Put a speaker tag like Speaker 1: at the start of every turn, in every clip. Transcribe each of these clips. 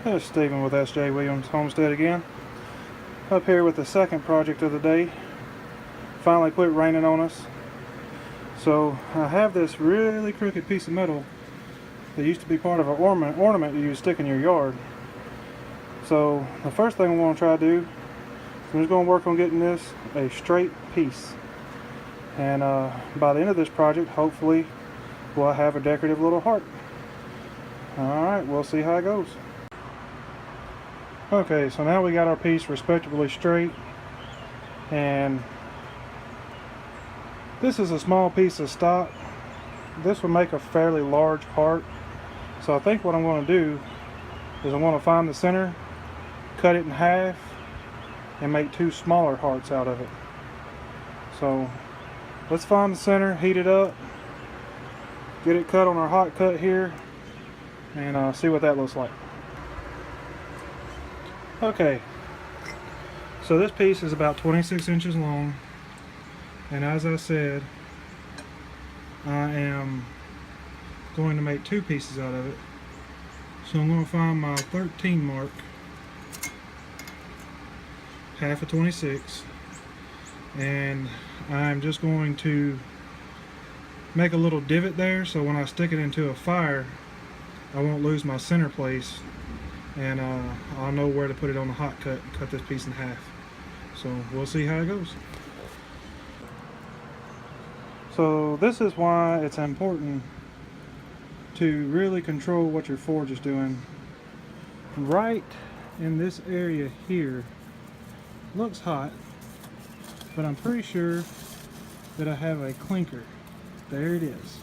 Speaker 1: This is Stephen with S.J. Williams Homestead again. Up here with the second project of the day. Finally quit raining on us. So I have this really crooked piece of metal that used to be part of an ornament you stick in your yard. So the first thing I'm going to try to do is I'm just going to work on getting this a straight piece. And by the end of this project, hopefully we'll have a decorative little heart. Alright, we'll see how it goes. Okay, so now we got our piece respectably straight, and this is a small piece of stock. This will make a fairly large heart. So I think what I'm going to do is I'm going to find the center, cut it in half, and make two smaller hearts out of it. So let's find the center, heat it up, get it cut on our hot cut here, and see what that looks like. Okay, so this piece is about 26 inches long, and as I said, I am going to make two pieces out of it. So I'm going to find my 13 mark, half of 26, and I'm just going to make a little divot there so when I stick it into a fire I won't lose my center place, and I'll know where to put it on the hot cut and cut this piece in half. So we'll see how it goes. So this is why it's important to really control what your forge is doing. Right in this area here looks hot, but I'm pretty sure that I have a clinker. There it is.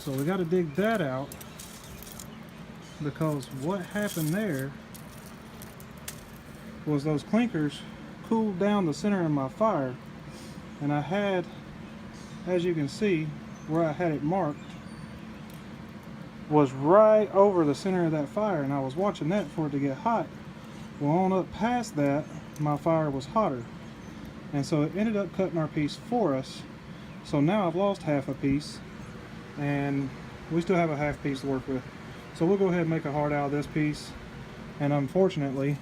Speaker 1: So we got to dig that out, because what happened there was those clinkers cooled down the center of my fire, and I had, as you can see, where I had it marked was right over the center of that fire, and I was watching that for it to get hot. Well, on up past that, my fire was hotter, and so it ended up cutting our piece for us. So now I've lost half a piece, and we still have a half piece to work with. So we'll go ahead and make a heart out of this piece, and unfortunately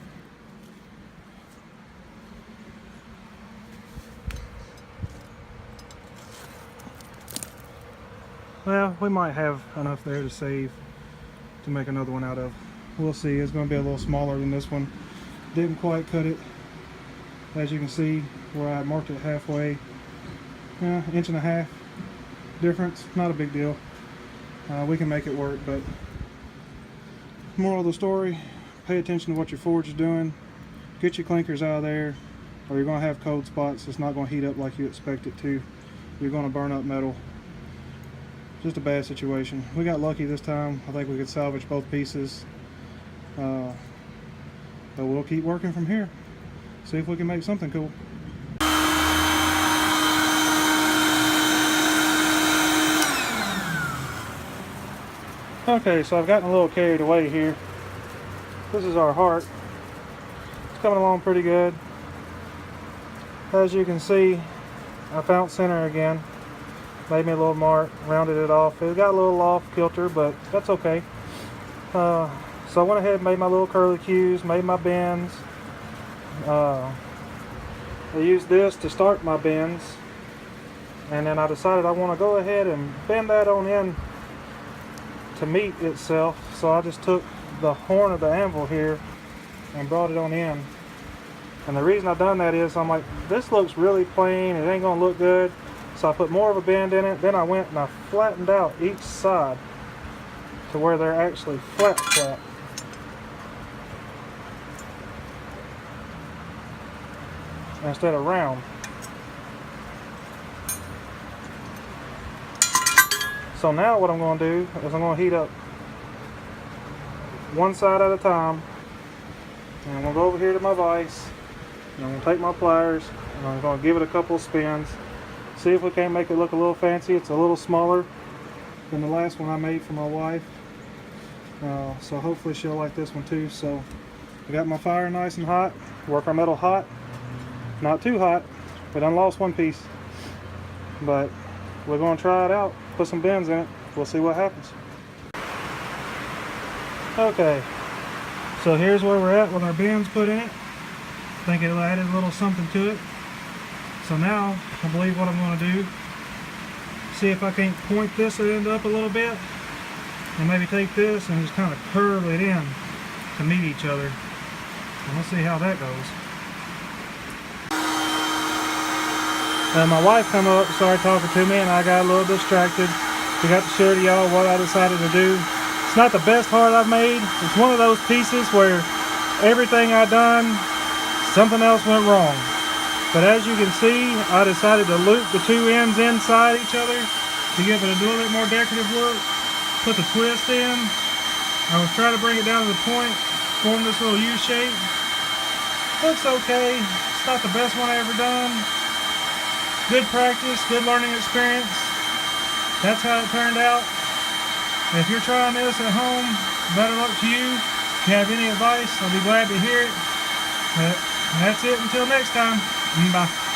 Speaker 1: well, we might have enough there to save to make another one out of. We'll see. It's going to be a little smaller than this one. Didn't quite cut it, as you can see where I marked it halfway. Inch and a half difference, not a big deal. We can make it work, but moral of the story, pay attention to what your forge is doing. Get your clinkers out of there, or you're going to have cold spots. It's not going to heat up like you expect it to. You're going to burn up metal. Just a bad situation. We got lucky this time. I think we could salvage both pieces, but we'll keep working from here, see if we can make something cool. Okay, so I've gotten a little carried away here. This is our heart. It's coming along pretty good. As you can see, I found center again. Made me a little mark, rounded it off. It got a little off kilter, but that's okay. So I went ahead and made my little curlicues, made my bends. I used this to start my bends, and then I decided I want to go ahead and bend that on in to meet itself. So I just took the horn of the anvil here and brought it on in. And the reason I've done that is I'm like, this looks really plain, it ain't gonna look good. So I put more of a bend in it. Then I went and I flattened out each side to where they're actually flat instead of round. So now what I'm going to do is I'm going to heat up one side at a time, and I'm going to go over here to my vise, and I'm going to take my pliers, and I'm going to give it a couple of spins, see if we can't make it look a little fancy. It's a little smaller than the last one I made for my wife, so hopefully she'll like this one too. So I got my fire nice and hot, work our metal hot, not too hot. We done lost one piece, but we're going to try it out, put some bends in it, we'll see what happens. Okay, So here's where we're at with our bends put in it. I think it added a little something to it. So now, I believe what I'm going to do, see if I can't point this end up a little bit, and maybe take this and just kind of curve it in to meet each other. And we'll see how that goes. My wife come up, started talking to me, and I got a little distracted. We got to share to y'all what I decided to do. It's not the best heart I've made. It's one of those pieces where everything I done, something else went wrong. But as you can see, I decided to loop the two ends inside each other to give it a little bit more decorative look. Put the twist in. I was trying to bring it down to the point, form this little U shape. Looks okay. It's not the best one I ever done. Good practice, good learning experience. That's how it turned out. If you're trying this at home, better luck to you. If you have any advice, I'll be glad to hear it. That's it until next time. Bye.